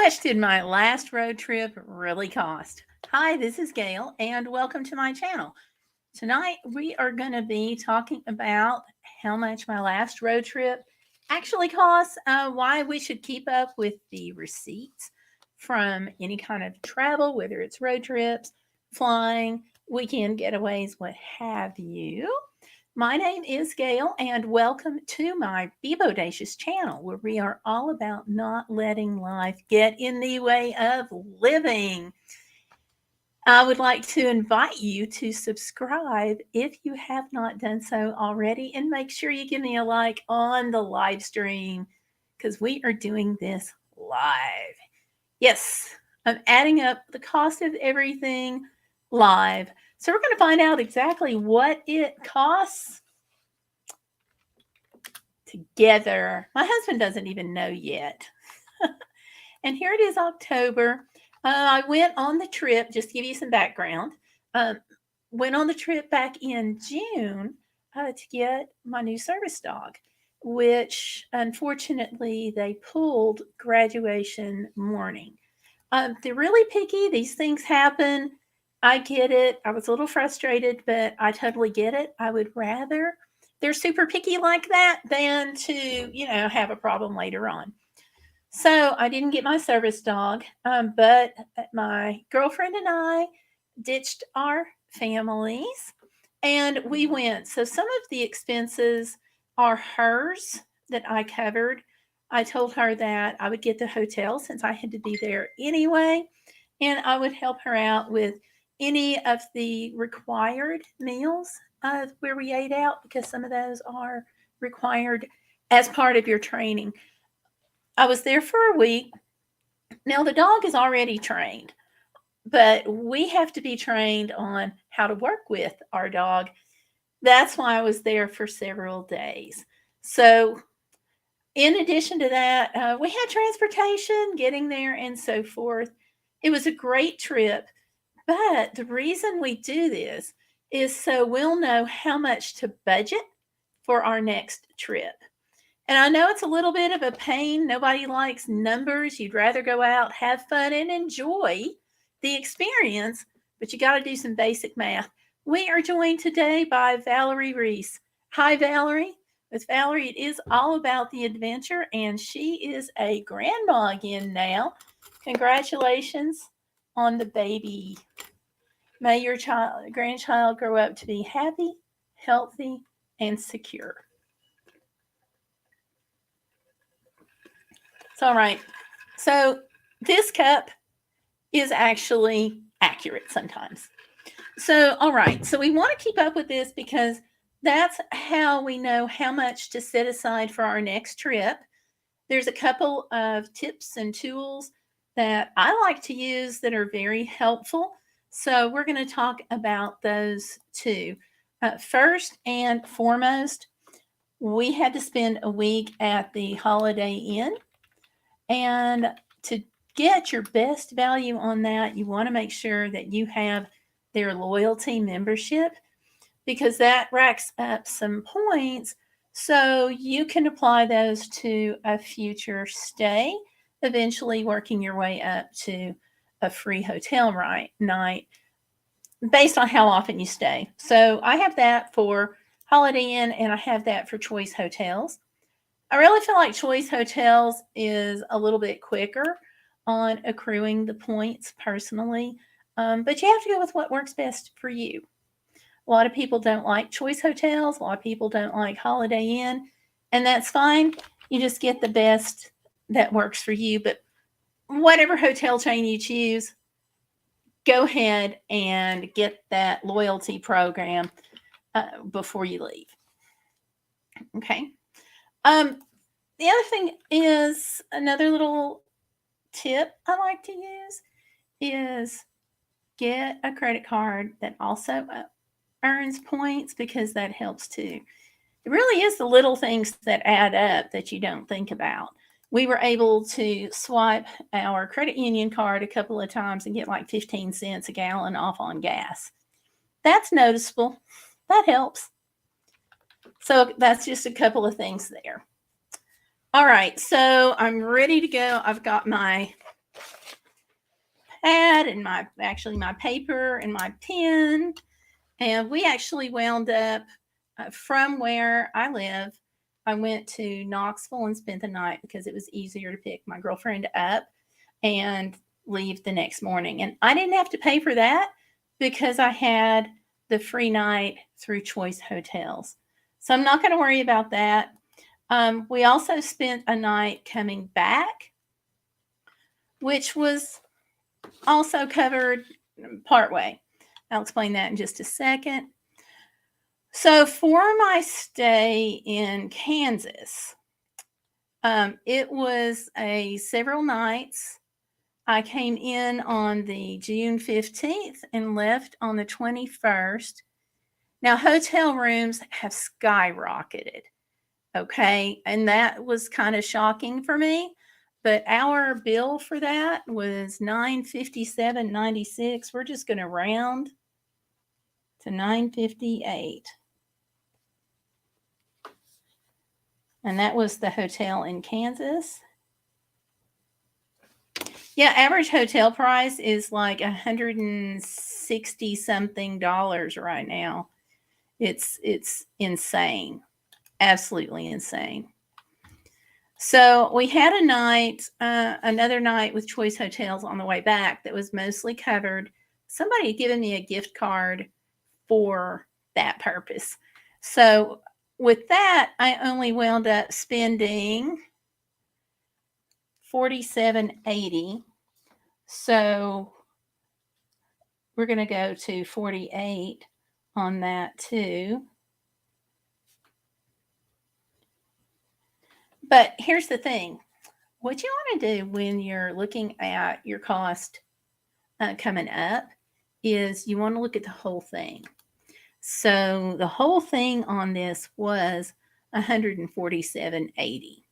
much did my last road trip really cost? Hi, this is Gail, and welcome to my channel. Tonight, we are going to be talking about how much my last road trip actually costs, why we should keep up with the receipts from any kind of travel, whether it's road trips, flying, weekend getaways, what have you. My name is Gail, and welcome to my Be Bodacious channel, where we are all about not letting life get in the way of living. I would like to invite you to subscribe if you have not done so already, and make sure you give me a like on the live stream because we are doing this live. Yes, I'm adding up the cost of everything live. So we're going to find out exactly what it costs together. My husband doesn't even know yet. And here it is, October. I went on the trip, just to give you some background. Went on the trip back in June to get my new service dog, which unfortunately they pulled graduation morning. They're really picky. These things happen. I get it. I was a little frustrated, but I totally get it. I would rather they're super picky like that than to, have a problem later on. So I didn't get my service dog, but my girlfriend and I ditched our families and we went. So some of the expenses are hers that I covered. I told her that I would get the hotel since I had to be there anyway, and I would help her out with any of the required meals where we ate out because some of those are required as part of your training. I was there for a week. Now, the dog is already trained, but we have to be trained on how to work with our dog. That's why I was there for several days. So, in addition to that, we had transportation, getting there, and so forth. It was a great trip. But the reason we do this is so we'll know how much to budget for our next trip. And I know it's a little bit of a pain. Nobody likes numbers. You'd rather go out, have fun, and enjoy the experience, but you got to do some basic math. We are joined today by Valerie Reese. Hi, Valerie. With Valerie, it is all about the adventure, and she is a grandma again now. Congratulations on the baby. May your grandchild grow up to be happy, healthy, and secure. It's all right. So this cup is actually accurate sometimes. So, all right. So we want to keep up with this because that's how we know how much to set aside for our next trip. There's a couple of tips and tools that I like to use that are very helpful. So we're going to talk about those too. First and foremost, we had to spend a week at the Holiday Inn. And to get your best value on that, you want to make sure that you have their loyalty membership because that racks up some points so you can apply those to a future stay, eventually working your way up to a free hotel night based on how often you stay. So I have that for Holiday Inn and I have that for Choice Hotels. I really feel like Choice Hotels is a little bit quicker on accruing the points personally, but you have to go with what works best for you. A lot of people don't like Choice Hotels. A lot of people don't like Holiday Inn, and that's fine. You just get the best that works for you. But whatever hotel chain you choose, go ahead and get that loyalty program before you leave. Okay. The other thing is another little tip I like to use is get a credit card that also earns points because that helps too. It really is the little things that add up that you don't think about. We were able to swipe our credit union card a couple of times and get like 15 cents a gallon off on gas. That's noticeable. That helps. So that's just a couple of things there. All right, so I'm ready to go. I've got my notepad and my paper and my pen. And we actually wound up from where I live. I went to Knoxville and spent the night because it was easier to pick my girlfriend up and leave the next morning. And I didn't have to pay for that because I had the free night through Choice Hotels. So I'm not going to worry about that. We also spent a night coming back, which was also covered partway. I'll explain that in just a second. So for my stay in Kansas, it was several nights. I came in on the June 15th and left on the 21st. Now, hotel rooms have skyrocketed, okay? And that was kind of shocking for me. But our bill for that was $957.96. We're just going to round to $958. And that was the hotel in Kansas. Yeah, average hotel price is like $160 something right now. It's insane. Absolutely insane. So we had a night, another night with Choice Hotels on the way back that was mostly covered. Somebody had given me a gift card for that purpose. So with that, I only wound up spending $47.80. So we're going to go to 48 on that too. But here's the thing. What you want to do when you're looking at your cost coming up is you want to look at the whole thing. So the whole thing on this was $147.80.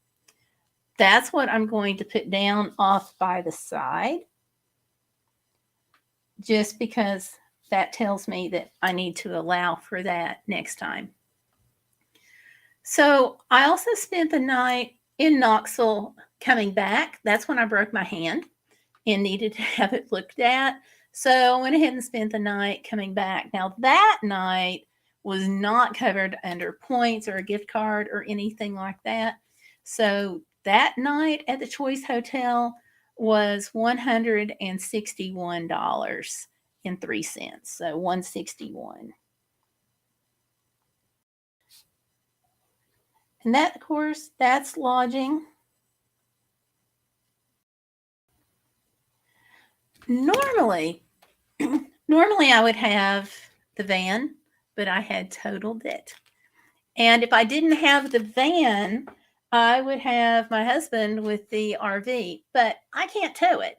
That's what I'm going to put down off by the side, just because that tells me that I need to allow for that next time. So I also spent the night in Knoxville coming back. That's when I broke my hand and needed to have it looked at. So I went ahead and spent the night coming back. Now that night was not covered under points or a gift card or anything like that. So that night at the Choice Hotel was $161.03. So $161. And that, of course, that's lodging. Normally I would have the van, but I had totaled it. And if I didn't have the van, I would have my husband with the RV, but I can't tow it.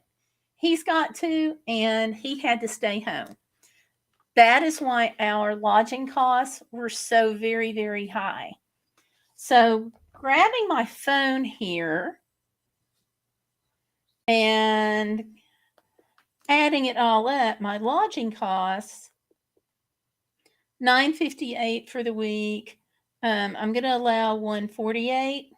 He's got to, and he had to stay home. That is why our lodging costs were so very, very high. So grabbing my phone here and adding it all up, my lodging costs, $958 for the week. I'm going to allow $148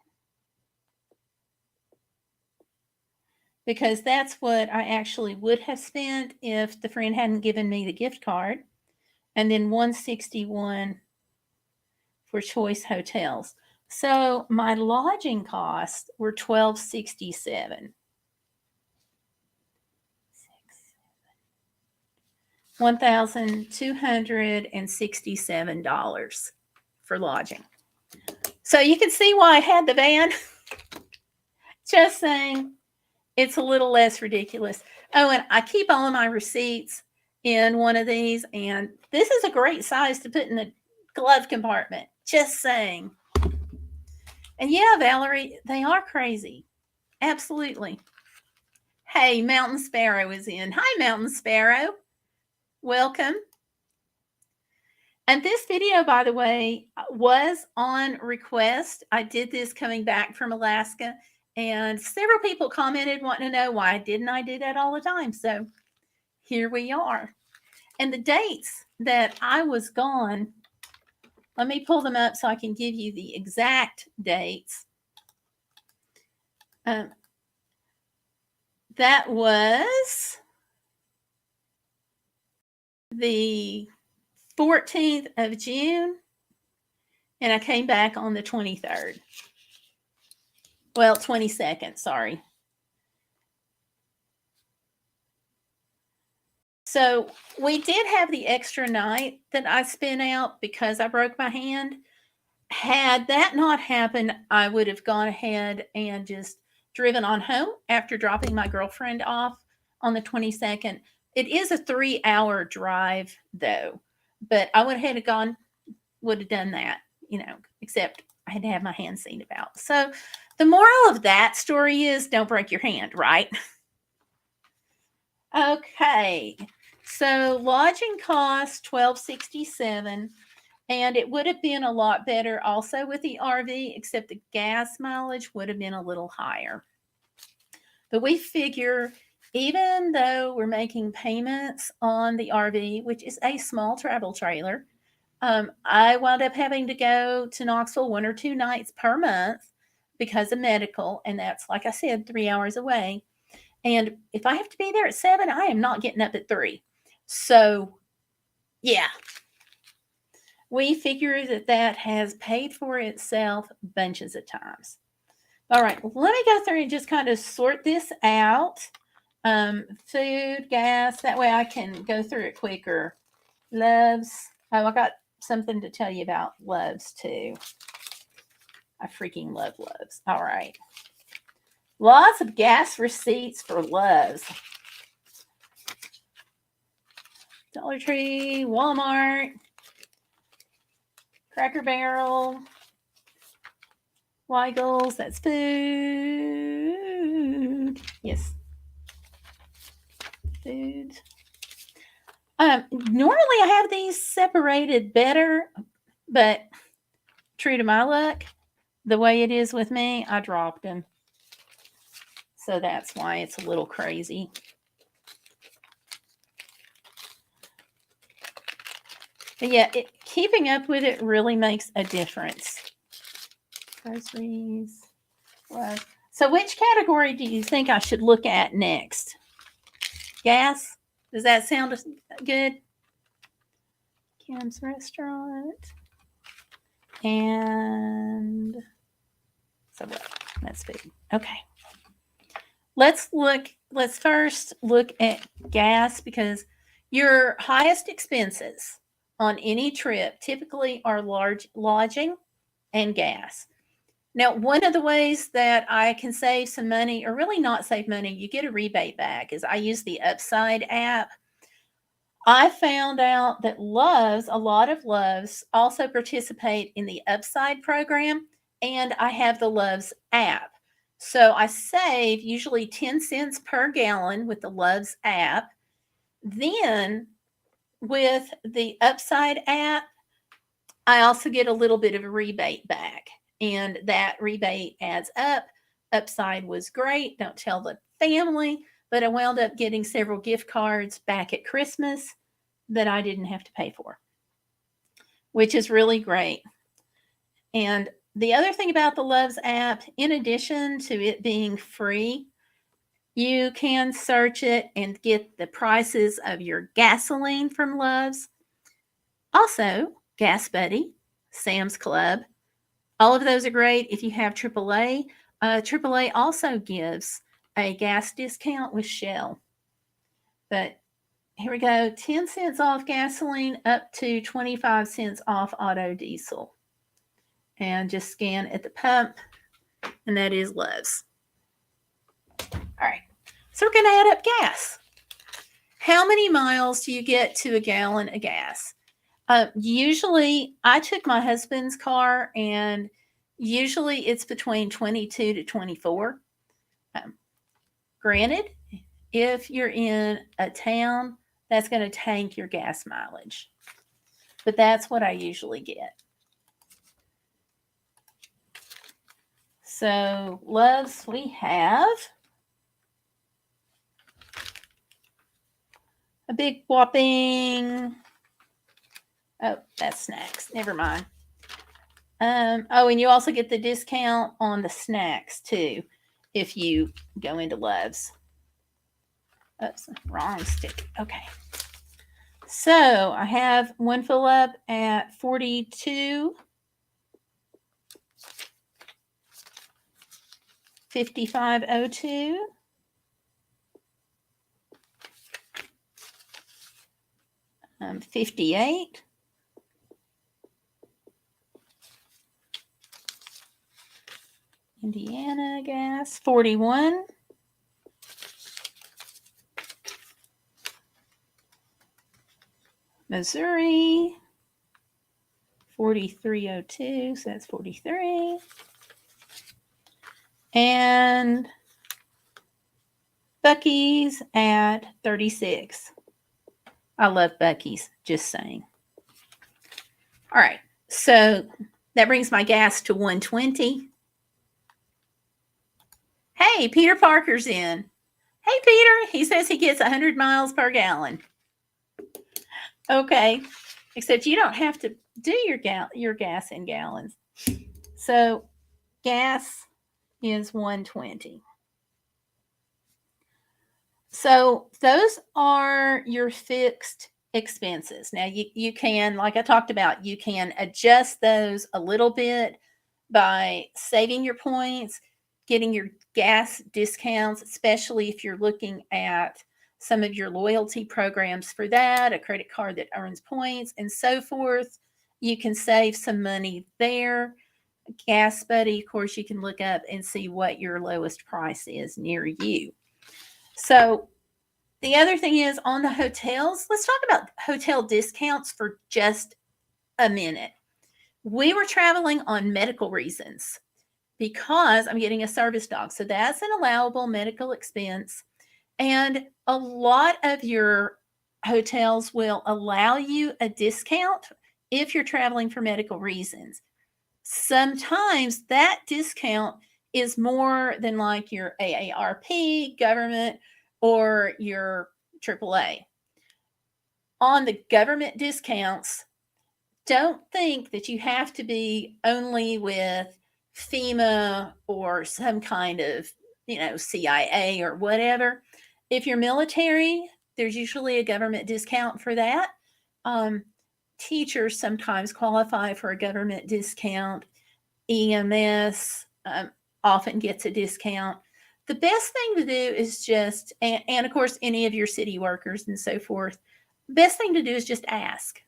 because that's what I actually would have spent if the friend hadn't given me the gift card. And then $161 for Choice Hotels. So my lodging costs were $1,267. $1,267 for lodging. So you can see why I had the van. Just saying, it's a little less ridiculous. Oh, and I keep all of my receipts in one of these, and this is a great size to put in the glove compartment. Just saying. And yeah, Valerie, they are crazy. Absolutely. Hey, Mountain Sparrow is in. Hi, Mountain Sparrow. Welcome. And this video, by the way, was on request. I did this coming back from Alaska, and several people commented wanting to know why didn't I do that all the time. So here we are. And the dates that I was gone, let me pull them up so I can give you the exact dates. That was the 14th of June, and I came back on the 23rd. Well, 22nd, sorry. So we did have the extra night that I spent out because I broke my hand. Had that not happened, I would have gone ahead and just driven on home after dropping my girlfriend off on the 22nd. It is a 3-hour drive, though, but I would have done that, except I had to have my hand seen about. So the moral of that story is don't break your hand, right? Okay. So lodging cost $12.67, and it would have been a lot better also with the RV, except the gas mileage would have been a little higher. But we figure even though we're making payments on the RV, which is a small travel trailer, I wound up having to go to Knoxville 1 or 2 nights per month because of medical, and that's, like I said, 3 hours away. And if I have to be there at 7, I am not getting up at 3. So, yeah, we figure that has paid for itself bunches of times. All right, let me go through and just kind of sort this out. Food, gas, that way I can go through it quicker. Loves. Oh, I got something to tell you about Loves too. I freaking love Loves. All right. Lots of gas receipts for Loves. Dollar Tree, Walmart, Cracker Barrel, Weigel's, that's food. Yes. Food. Normally I have these separated better, but true to my luck, the way it is with me, I dropped them. So that's why it's a little crazy. But yeah, keeping up with it really makes a difference. Groceries. What? So which category do you think I should look at next? Gas? Does that sound good? Kim's Restaurant. And so what? That's food. Okay. Let's first look at gas, because your highest expenses on any trip typically are lodging and gas. Now, one of the ways that I can save some money, or really not save money, you get a rebate back, is I use the Upside app. I found out that a lot of Loves also participate in the Upside program, and I have the Loves app. So I save usually 10 cents per gallon with the Loves app. Then with the Upside app, I also get a little bit of a rebate back, and that rebate adds up. Upside was great. Don't tell the family, but I wound up getting several gift cards back at Christmas that I didn't have to pay for, which is really great. And the other thing about the Loves app, in addition to it being free, you can search it and get the prices of your gasoline from Loves. Also, Gas Buddy, Sam's Club, all of those are great if you have AAA. AAA also gives a gas discount with Shell. But here we go, 10 cents off gasoline up to 25 cents off auto diesel. And just scan at the pump, and that is Loves. All right, so we're going to add up gas. How many miles do you get to a gallon of gas? Usually, I took my husband's car, and usually it's between 22 to 24. Granted, if you're in a town, that's going to tank your gas mileage. But that's what I usually get. So, Loves, we have a big whopping, oh, that's snacks. Never mind. Oh, and you also get the discount on the snacks too if you go into Loves. Oops, wrong stick. Okay. So I have one fill up at 42, 5502, 58, Indiana gas, 41, Missouri, 4302, so that's 43. And Buc-ee's at 36. I love Buc-ee's, just saying. All right, so that brings my gas to 120. Hey, Peter Parker's in. Hey, Peter, he says he gets 100 miles per gallon. Okay, except you don't have to do your gas in gallons. So gas is 120. So those are your fixed expenses. Now you can, like I talked about, you can adjust those a little bit by saving your points, getting your gas discounts, especially if you're looking at some of your loyalty programs for that, a credit card that earns points and so forth. You can save some money there. Gas Buddy, of course, you can look up and see what your lowest price is near you. So the other thing is on the hotels, let's talk about hotel discounts for just a minute. We were traveling on medical reasons because I'm getting a service dog. So that's an allowable medical expense. And a lot of your hotels will allow you a discount if you're traveling for medical reasons. Sometimes that discount is more than like your AARP, government, or your AAA. On the government discounts, don't think that you have to be only with FEMA or some kind of, CIA or whatever. If you're military, there's usually a government discount for that. Teachers sometimes qualify for a government discount. EMS often gets a discount. The best thing to do is just, and of course, any of your city workers and so forth, best thing to do is just ask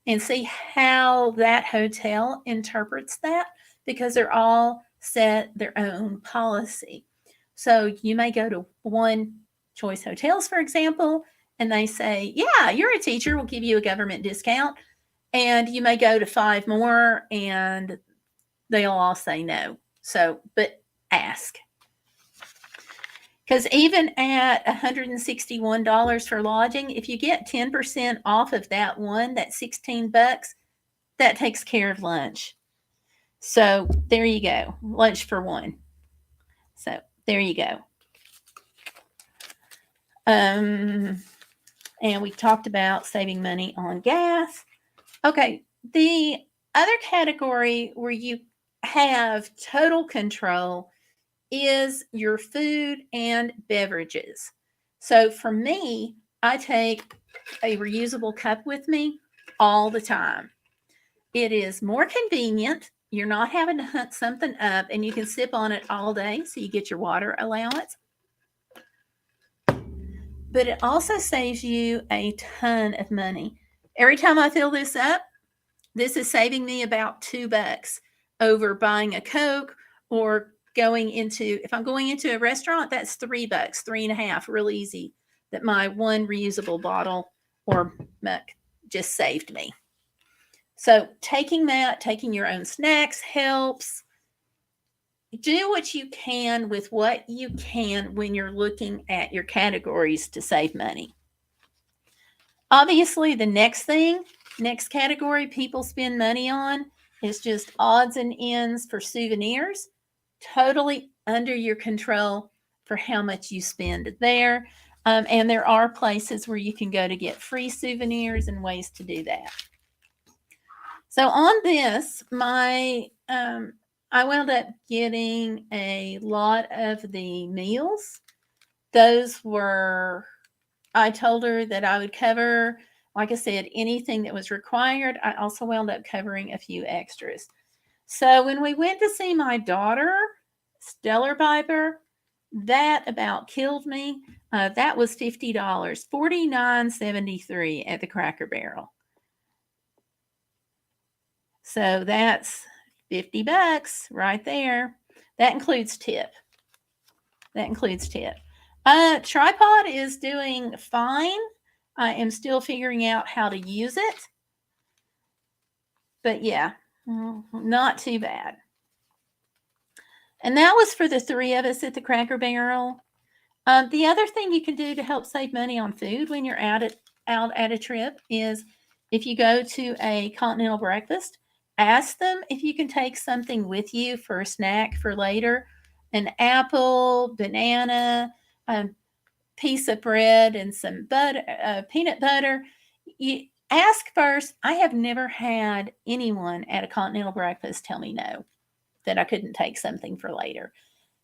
and see how that hotel interprets that, because they're all set their own policy. So you may go to One Choice Hotels, for example, and they say, yeah, you're a teacher, we'll give you a government discount. And you may go to 5 more and they'll all say no. So, but ask. Because even at $161 for lodging, if you get 10% off of that one, that $16, that takes care of lunch. So there you go. Lunch for one. So there you go. And we talked about saving money on gas. Okay, the other category where you have total control is your food and beverages. So for me, I take a reusable cup with me all the time. It is more convenient. You're not having to hunt something up, and you can sip on it all day, so you get your water allowance. But it also saves you a ton of money. Every time I fill this up, this is saving me about $2 over buying a Coke or if I'm going into a restaurant, that's $3, 3.5, real easy, that my one reusable bottle or mug just saved me. So taking your own snacks helps. Do what you can with what you can when you're looking at your categories to save money. Obviously, the next category people spend money on is just odds and ends for souvenirs. Totally under your control for how much you spend there. And there are places where you can go to get free souvenirs and ways to do that. So on this, I wound up getting a lot of the meals. Those were, I told her that I would cover like I said, anything that was required. I also wound up covering a few extras. So when we went to see my daughter, Stellar Piper, that about killed me. That was $50, $49.73 at the Cracker Barrel. So that's $50 right there. That includes tip. Tripod is doing fine. I am still figuring out how to use it. But yeah, not too bad. And that was for the three of us at the Cracker Barrel. The other thing you can do to help save money on food when you're out at a trip is if you go to a continental breakfast, ask them if you can take something with you for a snack for later. An apple, banana, piece of bread, and some butter, peanut butter. You ask first. I have never had anyone at a continental breakfast tell me no, that I couldn't take something for later.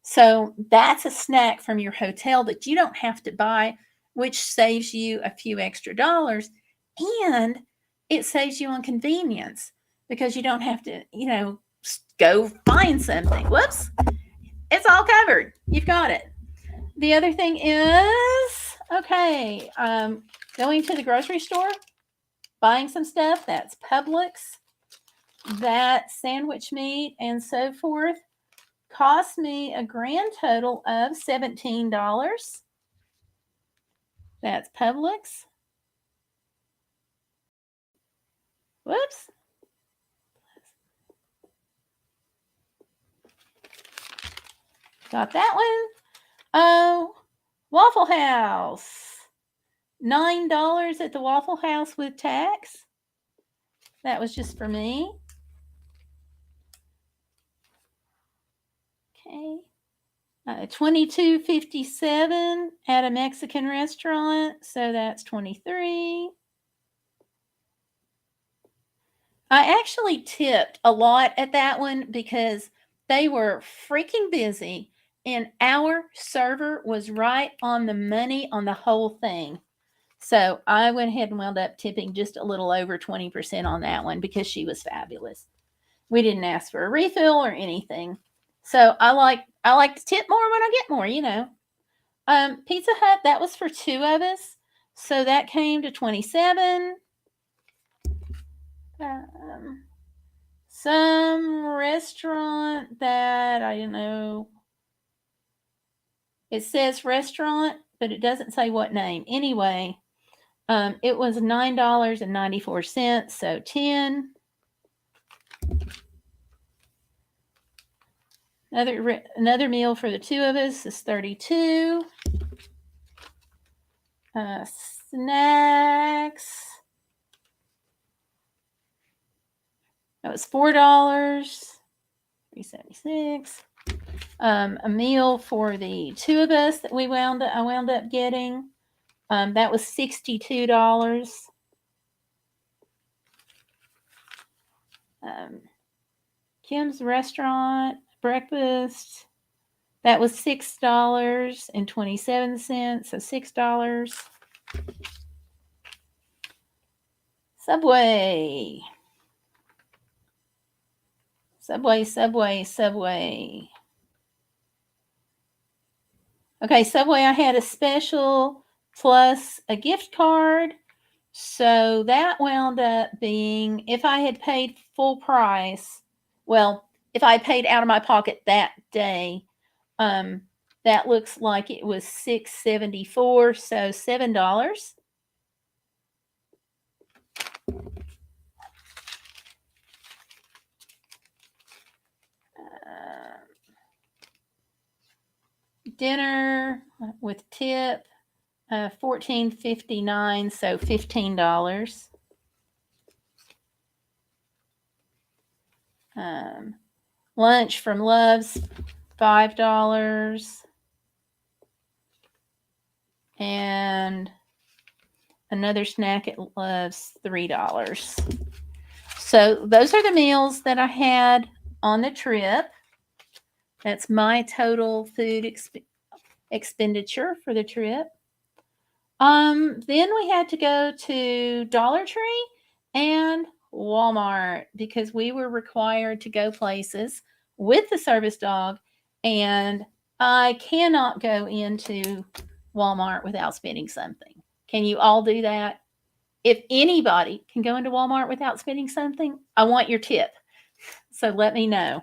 So that's a snack from your hotel that you don't have to buy, which saves you a few extra dollars. And it saves you on convenience because you don't have to, go find something. Whoops. It's all covered. You've got it. The other thing is, okay, going to the grocery store, buying some stuff. That's Publix. That sandwich meat and so forth cost me a grand total of $17. That's Publix. Whoops. Got that one. Oh, Waffle House. $9 at the Waffle House with tax. That was just for me. Okay. $22.57 at a Mexican restaurant, so that's $23. I actually tipped a lot at that one because they were freaking busy and our server was right on the money on the whole thing. So I went ahead and wound up tipping just a little over 20% on that one because she was fabulous. We didn't ask for a refill or anything. So I like to tip more when I get more, Pizza Hut, that was for two of us. So that came to $27. Some restaurant that I don't know. It says restaurant, but it doesn't say what name. Anyway, it was $9.94, so 10. Another meal for the two of us is $32. Snacks. That was $4. $3.76. A meal for the two of us that I wound up getting. That was $62. Kim's Restaurant breakfast. That was $6.27. So $6. Subway. Okay, Subway, I had a special plus a gift card. So that wound up being, if I had paid full price, well, if I paid out of my pocket that day, that looks like it was $6.74, so $7. Dinner with tip, $14.59, so $15. Lunch from Love's, $5. And another snack at Love's, $3. So those are the meals that I had on the trip. That's my total food expenditure for the trip. Then we had to go to Dollar Tree and Walmart because we were required to go places with the service dog, and I cannot go into Walmart without spending something. Can you all do that? If anybody can go into Walmart without spending something, I want your tip. So let me know.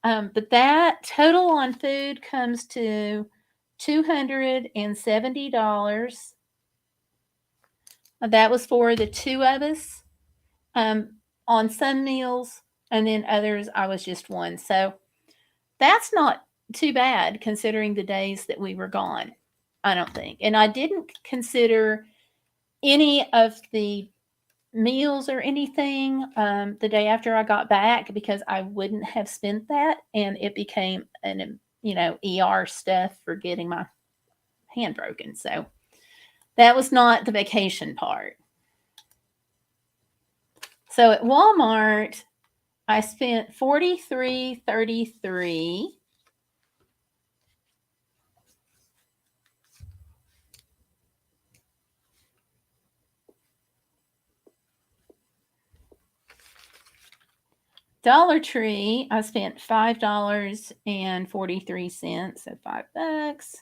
But that total on food comes to $270. That was for the two of us on some meals, and then others I was just one. So that's not too bad considering the days that we were gone, I don't think. And I didn't consider any of the meals or anything the day after I got back because I wouldn't have spent that, and it became an ER stuff for getting my hand broken. So that was not the vacation part. So at Walmart, I spent $43.33. Dollar Tree, I spent $5.43, so $5.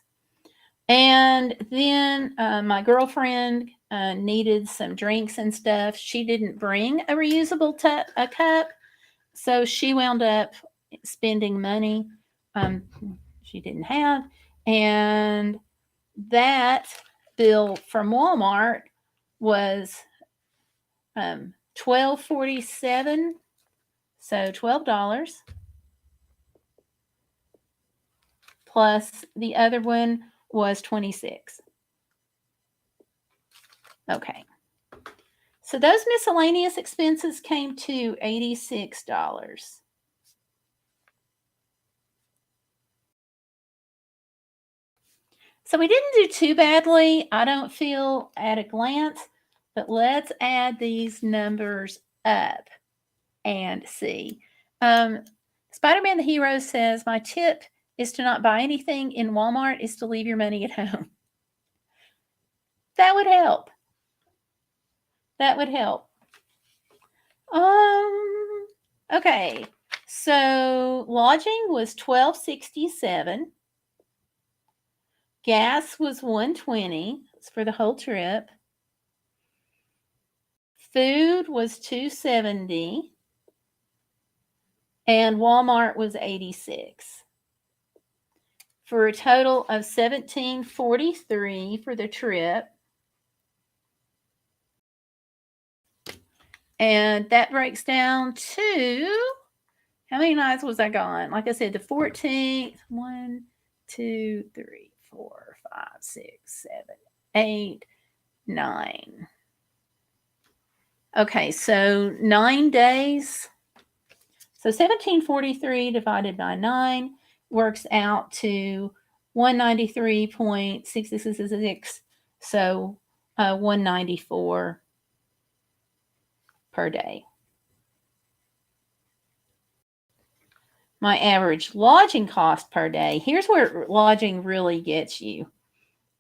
And then my girlfriend needed some drinks and stuff. She didn't bring a reusable a cup, so she wound up spending money she didn't have. And that bill from Walmart was $12.47, so $12 plus the other one was $26. Okay. So those miscellaneous expenses came to $86. So we didn't do too badly, I don't feel, at a glance, but let's add these numbers up and see. Spider-Man the Hero says, my tip is to not buy anything in Walmart is to leave your money at home. That would help. That would help. Okay. So lodging was $12.67. Gas was $1.20. It's for the whole trip. Food was $2.70. And Walmart was $86. For a total of $17.43 for the trip. And that breaks down to, how many nights was I gone? Like I said, the 14th, 1, 2, 3, 4, 5, 6, 7, 8, 9. Okay, so 9 days. So 1743 divided by 9 works out to 193.666. So 194 per day. My average lodging cost per day. Here's where lodging really gets you.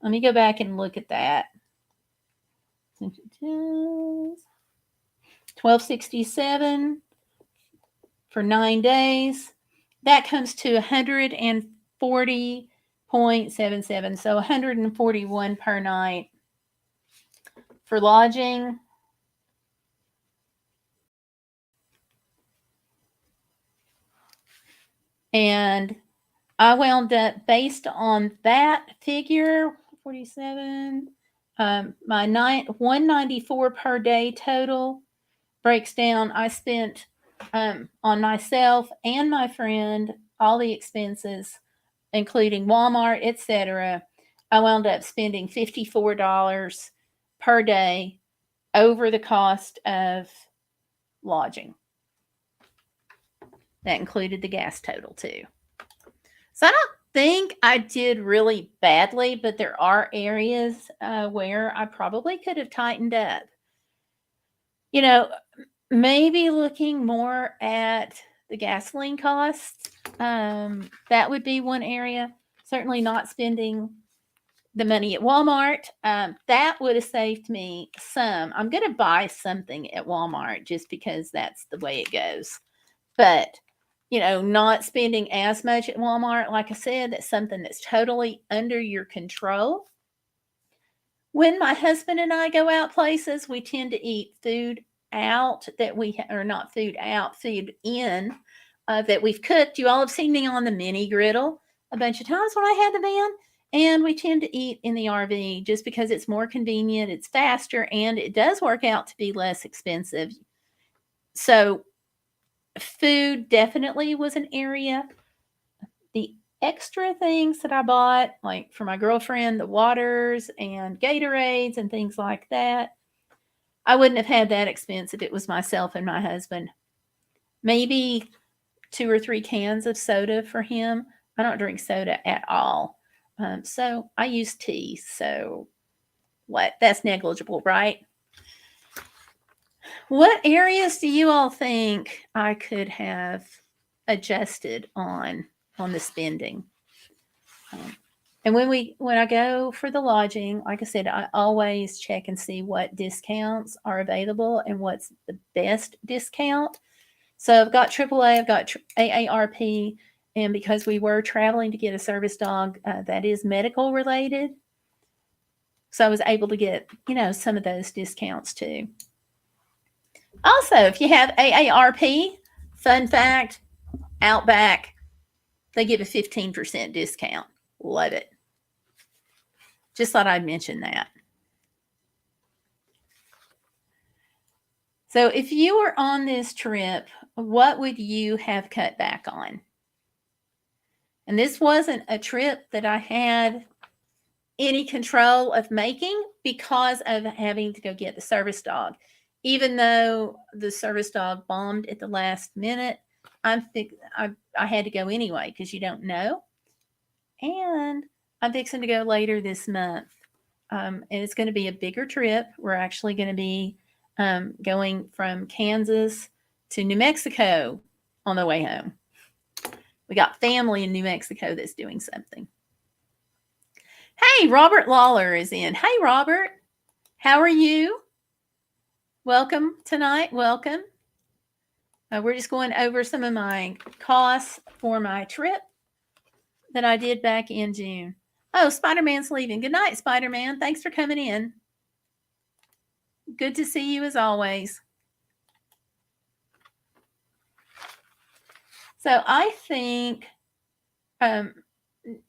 Let me go back and look at that. $12.67 for 9 days. That comes to $140.77. So $141 per night for lodging. And I wound up, based on that figure, 47, my 194 per day total breaks down. I spent on myself and my friend all the expenses, including Walmart, etc. I wound up spending $54 per day over the cost of lodging. That included the gas total too. So I don't think I did really badly, but there are areas where I probably could have tightened up. Maybe looking more at the gasoline costs. That would be one area. Certainly not spending the money at Walmart. That would have saved me some. I'm going to buy something at Walmart just because that's the way it goes. But, not spending as much at Walmart, like I said, that's something that's totally under your control. When my husband and I go out places, we tend to eat food out or not food out, food in that we've cooked. You all have seen me on the mini griddle a bunch of times when I had the van. And we tend to eat in the RV just because it's more convenient, it's faster, and it does work out to be less expensive. So food definitely was an area. The extra things that I bought, like for my girlfriend, the waters and Gatorades and things like that, I wouldn't have had that expense if it was myself and my husband. Maybe 2 or 3 cans of soda for him. I don't drink soda at all. So I use tea. So what? That's negligible, right? What areas do you all think I could have adjusted on the spending? And when I go for the lodging, like I said, I always check and see what discounts are available and what's the best discount. So I've got AAA, I've got AARP, and because we were traveling to get a service dog that is medical related, so I was able to get, some of those discounts too. Also, if you have AARP, fun fact, Outback, they give a 15% discount. Love it. Just thought I'd mention that. So if you were on this trip, what would you have cut back on? And this wasn't a trip that I had any control of making because of having to go get the service dog. Even though the service dog bombed at the last minute, I had to go anyway because you don't know. And I'm fixing to go later this month. And it's going to be a bigger trip. We're actually going to be going from Kansas to New Mexico on the way home. We got family in New Mexico that's doing something. Hey, Robert Lawler is in. Hey, Robert. How are you? Welcome tonight. Welcome. We're just going over some of my costs for my trip that I did back in June. Oh, Spider-Man's leaving. Good night, Spider-Man. Thanks for coming in. Good to see you as always. So I think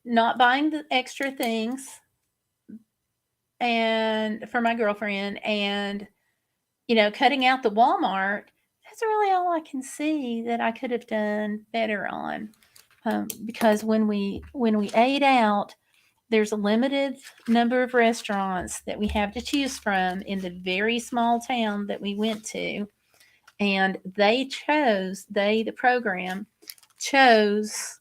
not buying the extra things and for my girlfriend and, cutting out the Walmart, that's really all I can see that I could have done better on. Because when we ate out, there's a limited number of restaurants that we have to choose from in the very small town that we went to. And the program chose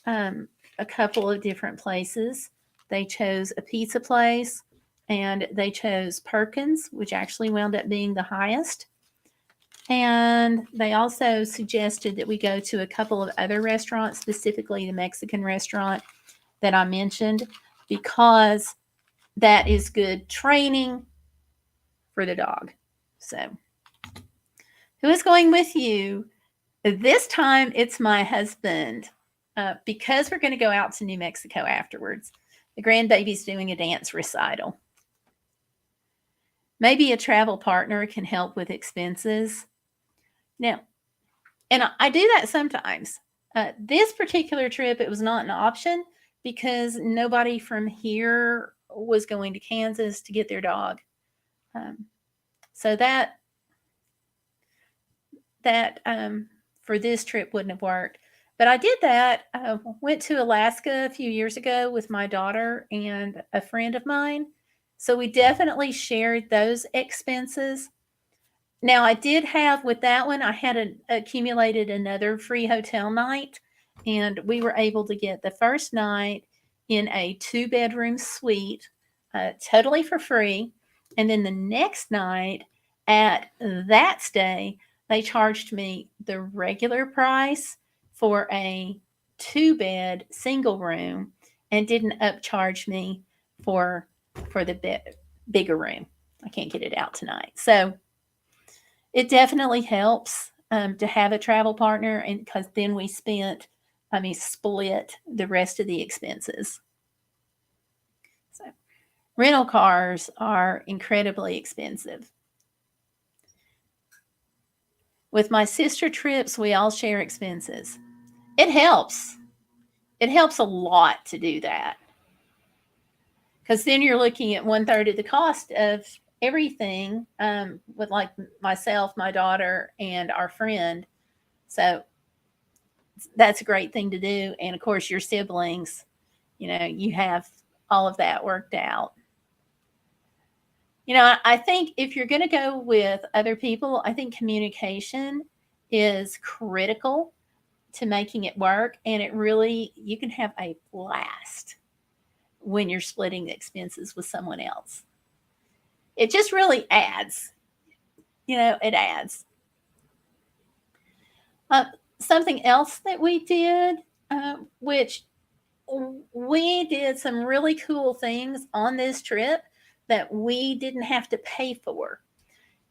a couple of different places. They chose a pizza place and they chose Perkins, which actually wound up being the highest. And they also suggested that we go to a couple of other restaurants, specifically the Mexican restaurant that I mentioned, because that is good training for the dog. So, who is going with you? This time it's my husband, because we're going to go out to New Mexico afterwards. The grandbaby's doing a dance recital. Maybe a travel partner can help with expenses. Now, and I do that sometimes. This particular trip, it was not an option because nobody from here was going to Kansas to get their dog. So that for this trip wouldn't have worked. But I did that. I went to Alaska a few years ago with my daughter and a friend of mine. So we definitely shared those expenses. Now, I did have with that one, I had accumulated another free hotel night, and we were able to get the first night in a 2-bedroom suite, totally for free. And then the next night at that stay, they charged me the regular price for a 2-bed single room and didn't upcharge me for the bigger room. I can't get it out tonight. So it definitely helps to have a travel partner, and because then we split the rest of the expenses. So rental cars are incredibly expensive. With my sister trips, we all share expenses. It helps. It helps a lot to do that, because then you're looking at 1/3 of the cost of everything, with like myself, my daughter, and our friend. So that's a great thing to do. And of course, your siblings, you have all of that worked out. I think if you're going to go with other people, I think communication is critical to making it work. And you can have a blast when you're splitting the expenses with someone else. It just really adds, it adds. Something else that we did, which we did some really cool things on this trip that we didn't have to pay for.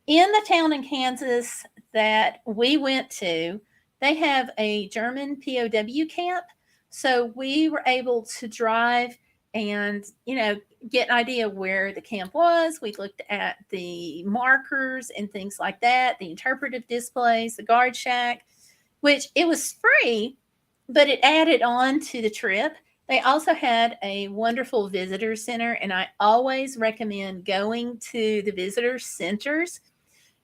In the town in Kansas that we went to, they have a German POW camp. So we were able to drive and, get an idea where the camp was. We looked at the markers and things like that, the interpretive displays, the guard shack, which it was free, but it added on to the trip. They also had a wonderful visitor center, and I always recommend going to the visitor centers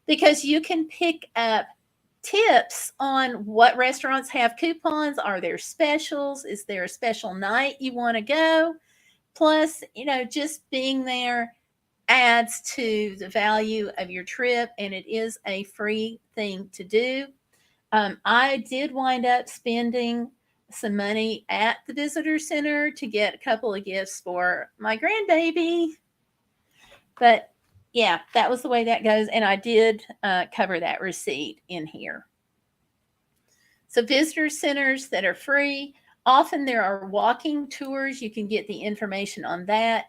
because you can pick up tips on what restaurants have coupons. Are there specials? Is there a special night you want to go? Plus, just being there adds to the value of your trip, and it is a free thing to do. I did wind up spending some money at the visitor center to get a couple of gifts for my grandbaby. But yeah, that was the way that goes. And I did cover that receipt in here. So visitor centers that are free, often there are walking tours. You can get the information on that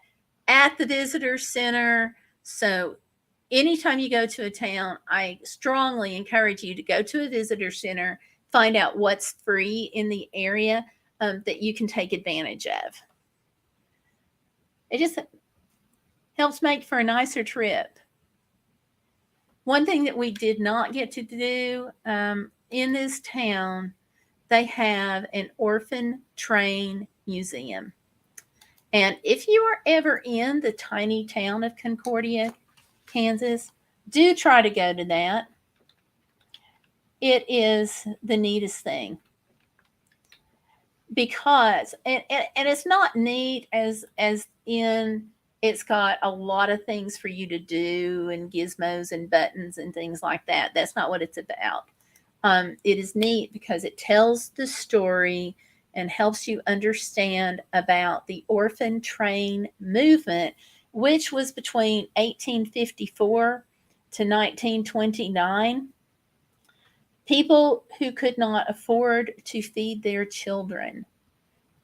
at the visitor center. So anytime you go to a town, I strongly encourage you to go to a visitor center, find out what's free in the area that you can take advantage of. It just helps make for a nicer trip. One thing that we did not get to do in this town, they have an orphan train museum. And if you are ever in the tiny town of Concordia, Kansas, do try to go to that. It is the neatest thing. Because and it's not neat as in it's got a lot of things for you to do and gizmos and buttons and things like that. That's not what it's about. It is neat because it tells the story and helps you understand about the orphan train movement, which was between 1854 to 1929. People who could not afford to feed their children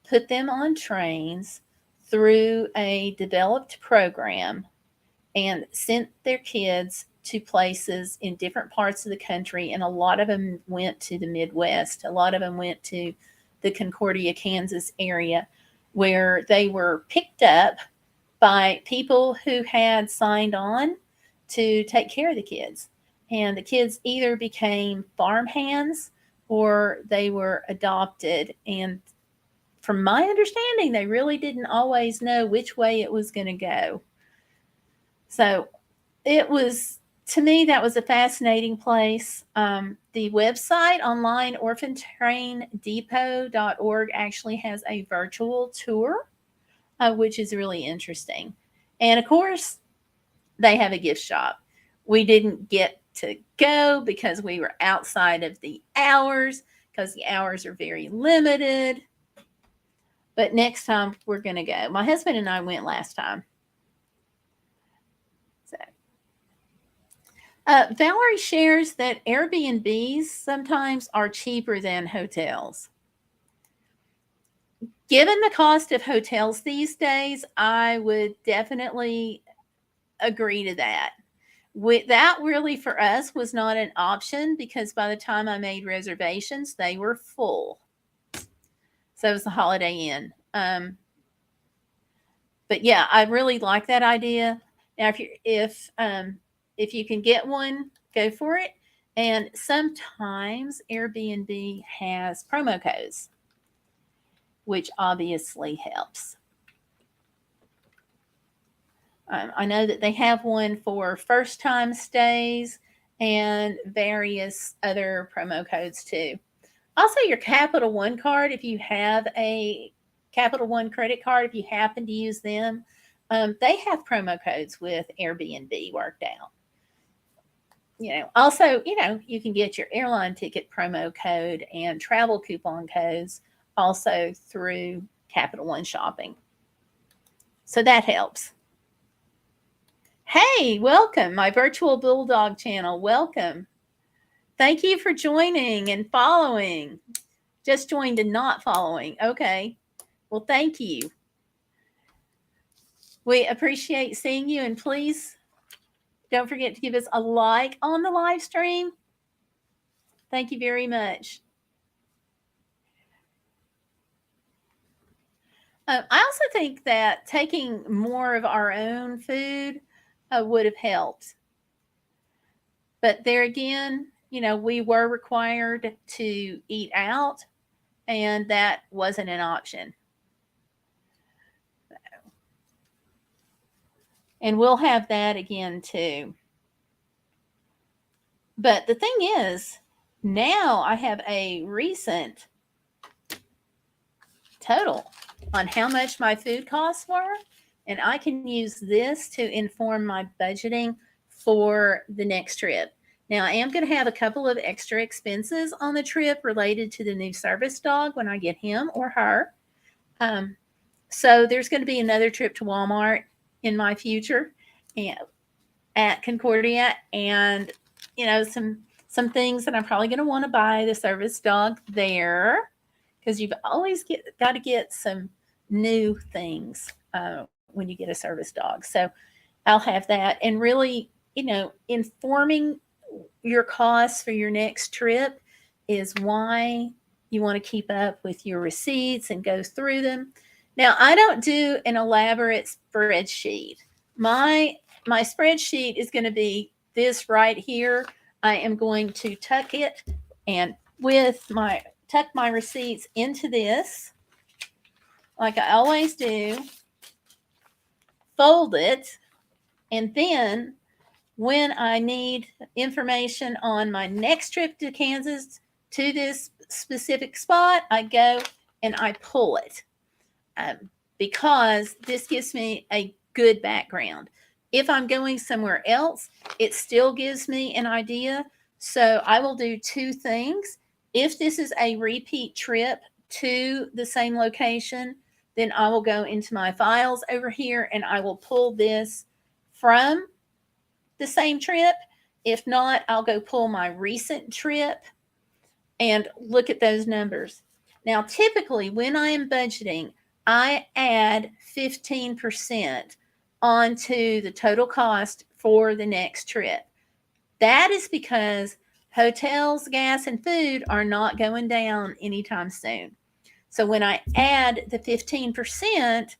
put them on trains through a developed program and sent their kids to places in different parts of the country. And a lot of them went to the Midwest. A lot of them went to the Concordia, Kansas area, where they were picked up by people who had signed on to take care of the kids. And the kids either became farm hands or they were adopted. And from my understanding, they really didn't always know which way it was going to go. So it was, to me, that was a fascinating place. The website online, orphantraindepot.org, actually has a virtual tour, which is really interesting. And of course, they have a gift shop. We didn't get to go because we were outside of the hours, because the hours are very limited. But next time we're going to go. My husband and I went last time. So, Valerie shares that Airbnbs sometimes are cheaper than hotels. Given the cost of hotels these days, I would definitely agree to that. That really for us was not an option because by the time I made reservations, they were full. So it was the Holiday Inn. But yeah, I really like that idea. Now, if you can get one, go for it. And sometimes Airbnb has promo codes, which obviously helps. I know that they have one for first time stays and various other promo codes too. Also, your Capital One card, if you have a Capital One credit card, if you happen to use them, they have promo codes with Airbnb worked out. Also, you can get your airline ticket promo code and travel coupon codes also through Capital One shopping. So that helps. Hey, welcome, my virtual bulldog channel. Welcome. Thank you for joining and following. Just joined and not following. Okay. Well, thank you. We appreciate seeing you, and please don't forget to give us a like on the live stream. Thank you very much. I also think that taking more of our own food would have helped. But there again, we were required to eat out, and that wasn't an option. And we'll have that again too. But the thing is, now I have a recent total on how much my food costs were, and I can use this to inform my budgeting for the next trip. Now, I am going to have a couple of extra expenses on the trip related to the new service dog when I get him or her. So there's going to be another trip to Walmart in my future and at Concordia, and some things that I'm probably going to want to buy the service dog there, because you've always got to get some new things when you get a service dog. So I'll have that, and really, informing your costs for your next trip is why you want to keep up with your receipts and go through them. Now, I don't do an elaborate spreadsheet. My spreadsheet is going to be this right here. I am going to tuck it and tuck my receipts into this, like I always do, fold it, and then when I need information on my next trip to Kansas to this specific spot, I go and I pull it because this gives me a good background. If I'm going somewhere else, it still gives me an idea. So I will do two things. If this is a repeat trip to the same location, then I will go into my files over here and I will pull this from the same trip. If not, I'll go pull my recent trip and look at those numbers. Now, typically when I am budgeting, I add 15% onto the total cost for the next trip. That is because hotels, gas, and food are not going down anytime soon. So when I add the 15%,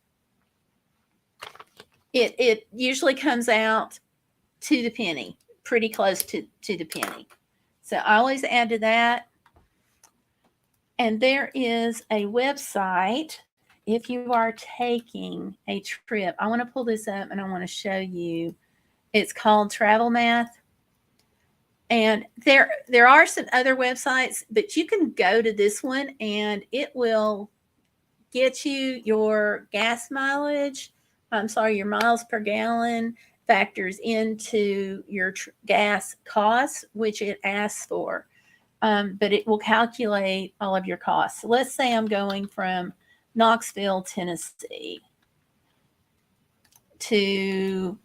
it usually comes out to the penny, pretty close to the penny. So I always add to that. And there is a website if you are taking a trip. I want to pull this up and I want to show you. It's called Travel Math. And there are some other websites, but you can go to this one and it will get you your gas mileage. Your miles per gallon factors into your gas costs, which it asks for. But it will calculate all of your costs. So let's say I'm going from Knoxville, Tennessee to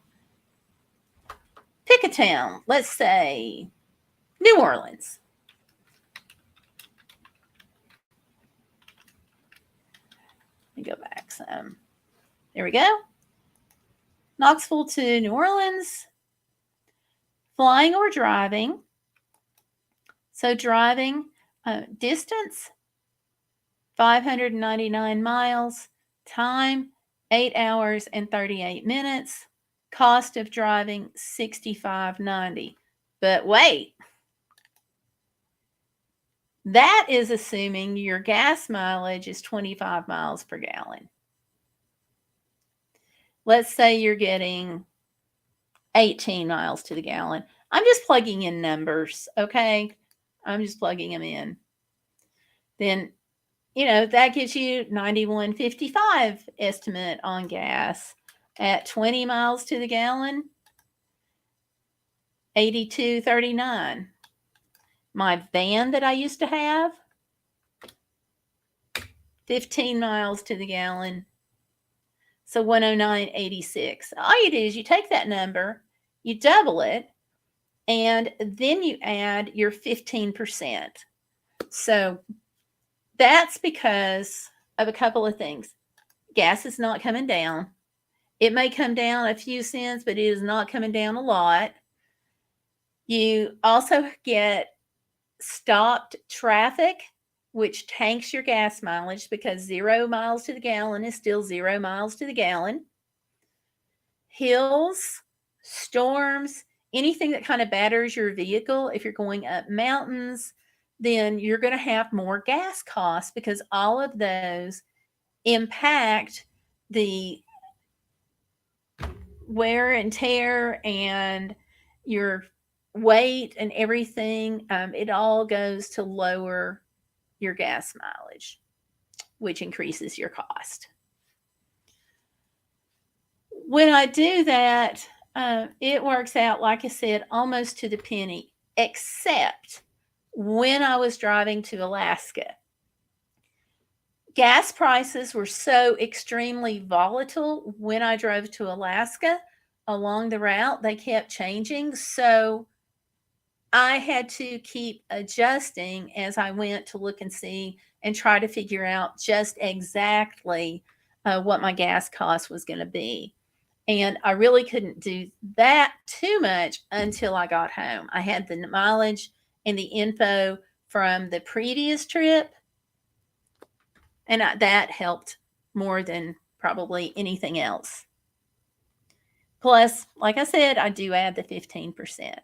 pick a town. Let's say New Orleans. me go back some. There we go. Knoxville to New Orleans. Flying or driving. So driving, distance, 599 miles. Time, 8 hours and 38 minutes. Cost of driving, $65.90. But wait, that is assuming your gas mileage is 25 miles per gallon. Let's say you're getting 18 miles to the gallon. I'm just plugging in numbers, okay? I'm just plugging them in. Then, that gives you 91.55 estimate on gas. At 20 miles to the gallon, 82.39. My van that I used to have, 15 miles to the gallon, so 109.86. All you do is you take that number, you double it, and then you add your 15%. So that's because of a couple of things. Gas is not coming down. It may come down a few cents, but it is not coming down a lot. You also get stopped traffic, which tanks your gas mileage because 0 miles to the gallon is still 0 miles to the gallon. Hills, storms, anything that kind of batters your vehicle, if you're going up mountains, then you're going to have more gas costs because all of those impact the wear and tear and your weight and everything. It all goes to lower your gas mileage, which increases your cost. When I do that, it works out, like I said, almost to the penny, except when I was driving to Alaska. Gas prices were so extremely volatile when I drove to Alaska. Along the route, they kept changing. So I had to keep adjusting as I went to look and see and try to figure out just exactly what my gas cost was going to be. And I really couldn't do that too much until I got home. I had the mileage and the info from the previous trip, and that helped more than probably anything else. Plus, like I said, I do add the 15%.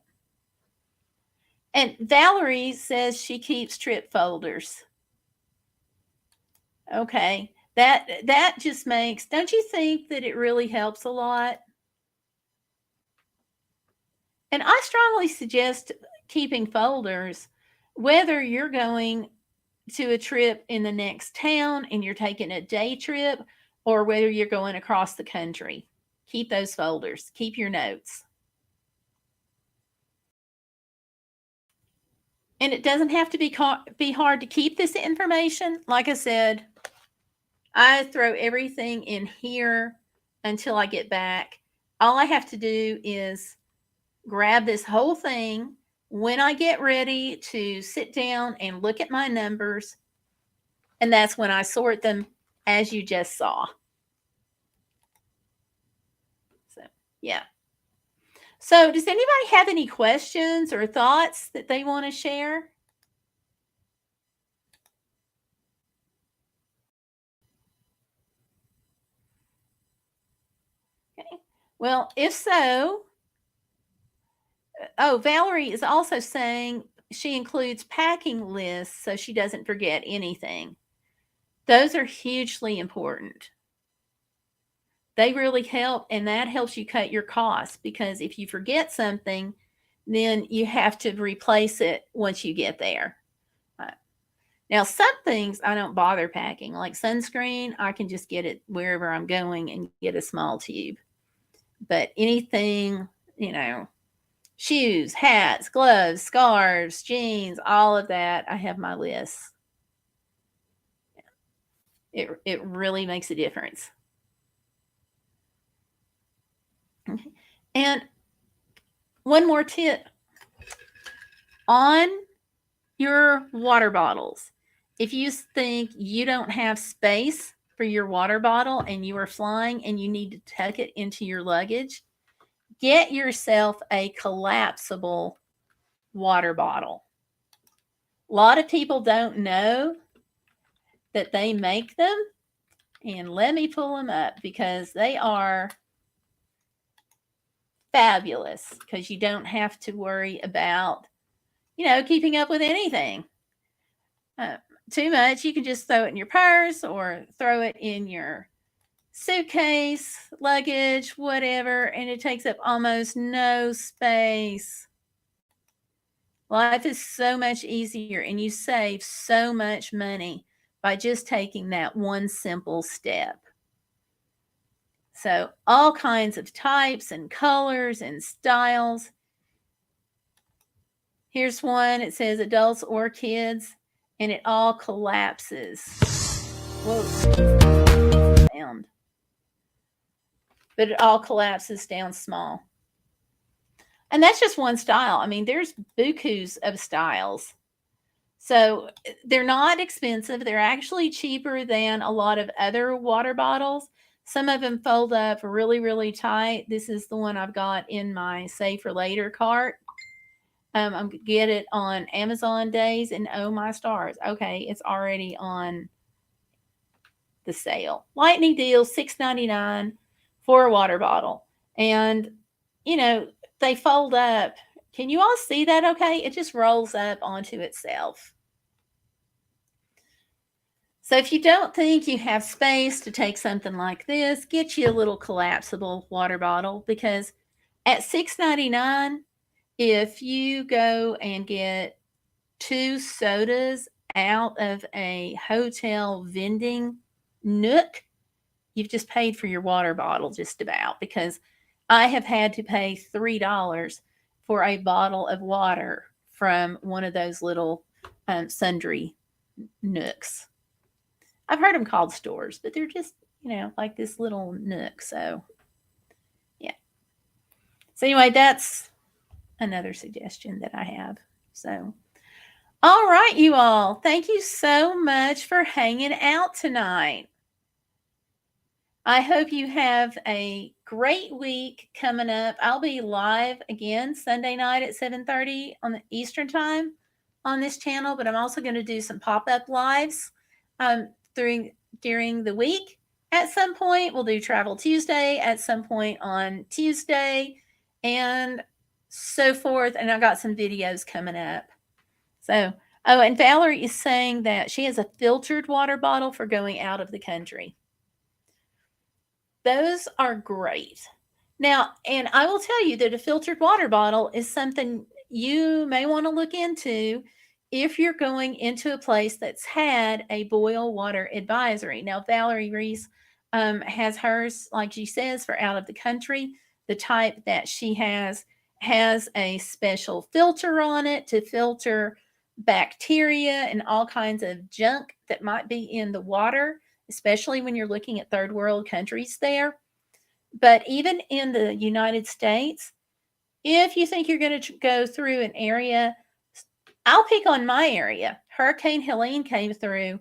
And Valerie says she keeps trip folders. Okay, that just makes, don't you think that it really helps a lot? And I strongly suggest keeping folders, whether you're going to a trip in the next town and you're taking a day trip, or whether you're going across the country. Keep those folders. Keep your notes. And it doesn't have to be hard to keep this information. Like I said, I throw everything in here until I get back. All I have to do is grab this whole thing when I get ready to sit down and look at my numbers, and that's when I sort them, as you just saw. So, yeah. So, does anybody have any questions or thoughts that they want to share? Okay. Well, if so, Valerie is also saying she includes packing lists so she doesn't forget anything. Those are hugely important. They really help, and that helps you cut your costs, because if you forget something, then you have to replace it once you get there. Now, some things I don't bother packing, like sunscreen. I can just get it wherever I'm going and get a small tube. But anything, shoes, hats, gloves, scarves, jeans, all of that, I have my list. It really makes a difference. Okay. And one more tip on your water bottles. If you think you don't have space for your water bottle and you are flying and you need to tuck it into your luggage, get yourself a collapsible water bottle. A lot of people don't know that they make them. And let me pull them up because they are fabulous, because you don't have to worry about, keeping up with anything too much. You can just throw it in your purse or throw it in your suitcase, luggage, whatever, and it takes up almost no space. Life is so much easier and you save so much money by just taking that one simple step. So all kinds of types and colors and styles. Here's one. It says adults or kids, and it all collapses. Whoa. Sound. But it all collapses down small. And that's just one style. I mean, there's bukus of styles. So they're not expensive. They're actually cheaper than a lot of other water bottles. Some of them fold up really, really tight. This is the one I've got in my Save for Later cart. I'm going to get it on Amazon days, and oh my stars. Okay, it's already on the sale. Lightning deal, $6.99 for a water bottle. And, they fold up. Can you all see that okay? It just rolls up onto itself. So if you don't think you have space to take something like this, get you a little collapsible water bottle, because at $6.99, if you go and get 2 sodas out of a hotel vending nook, you've just paid for your water bottle just about, because I have had to pay $3 for a bottle of water from one of those little sundry nooks. I've heard them called stores, but they're just, like this little nook. So, yeah. So anyway, that's another suggestion that I have. So, all right, you all. Thank you so much for hanging out tonight. I hope you have a great week coming up. I'll be live again Sunday night at 7:30 on the Eastern time on this channel, but I'm also going to do some pop-up lives during the week. At some point, we'll do Travel Tuesday at some point on Tuesday and so forth. And I've got some videos coming up. So, and Valerie is saying that she has a filtered water bottle for going out of the country. Those are great. Now, and I will tell you that a filtered water bottle is something you may want to look into if you're going into a place that's had a boil water advisory. Now, Valerie Reese has hers, like she says, for out of the country. The type that she has a special filter on it to filter bacteria and all kinds of junk that might be in the water, especially when you're looking at third world countries there. But even in the United States, if you think you're going to go through an area, I'll pick on my area. Hurricane Helene came through.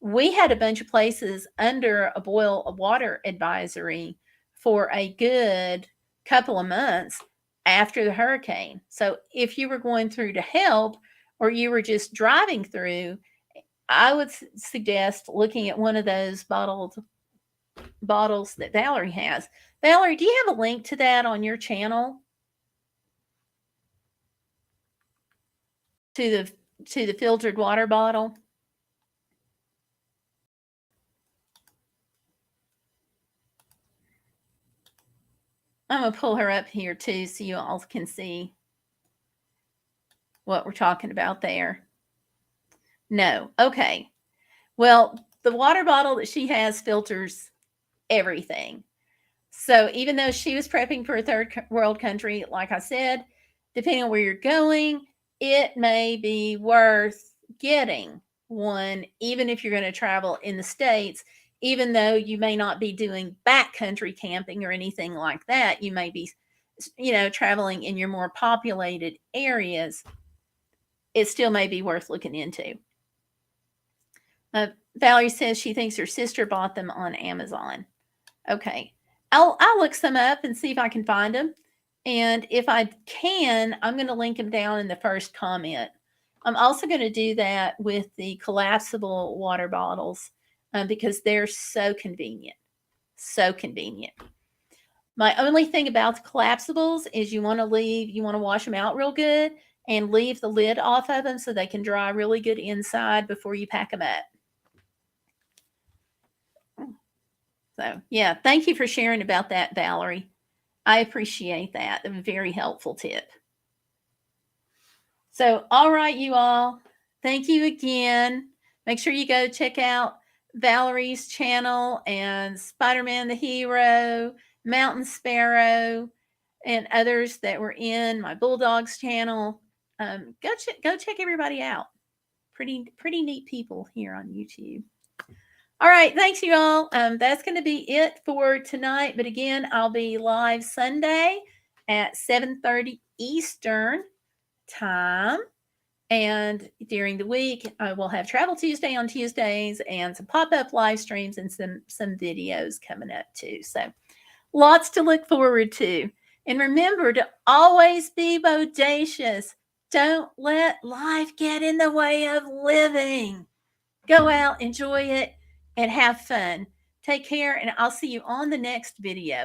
We had a bunch of places under a boil of water advisory for a good couple of months after the hurricane. So if you were going through to help or you were just driving through, I would suggest looking at one of those bottles that Valerie has. Valerie, do you have a link to that on your channel? To the filtered water bottle? I'm going to pull her up here too so you all can see what we're talking about there. No. Okay. Well, the water bottle that she has filters everything. So even though she was prepping for a third world country, like I said, depending on where you're going, it may be worth getting one, even if you're going to travel in the States, even though you may not be doing backcountry camping or anything like that. You may be, traveling in your more populated areas. It still may be worth looking into. Valerie says she thinks her sister bought them on Amazon. Okay. I'll look some up and see if I can find them. And if I can, I'm going to link them down in the first comment. I'm also going to do that with the collapsible water bottles because they're so convenient. So convenient. My only thing about the collapsibles is you want to wash them out real good and leave the lid off of them so they can dry really good inside before you pack them up. So, yeah, thank you for sharing about that, Valerie. I appreciate that. A very helpful tip. So, all right, you all. Thank you again. Make sure you go check out Valerie's channel and Spider-Man the Hero, Mountain Sparrow, and others that were in my Bulldogs channel. Go check everybody out. Pretty neat people here on YouTube. All right, thanks you all. That's going to be it for tonight. But again, I'll be live Sunday at 7:30 Eastern time. And during the week, I will have Travel Tuesday on Tuesdays and some pop-up live streams and some videos coming up too. So lots to look forward to. And remember to always be bodacious. Don't let life get in the way of living. Go out, enjoy it, and have fun. Take care, and I'll see you on the next video.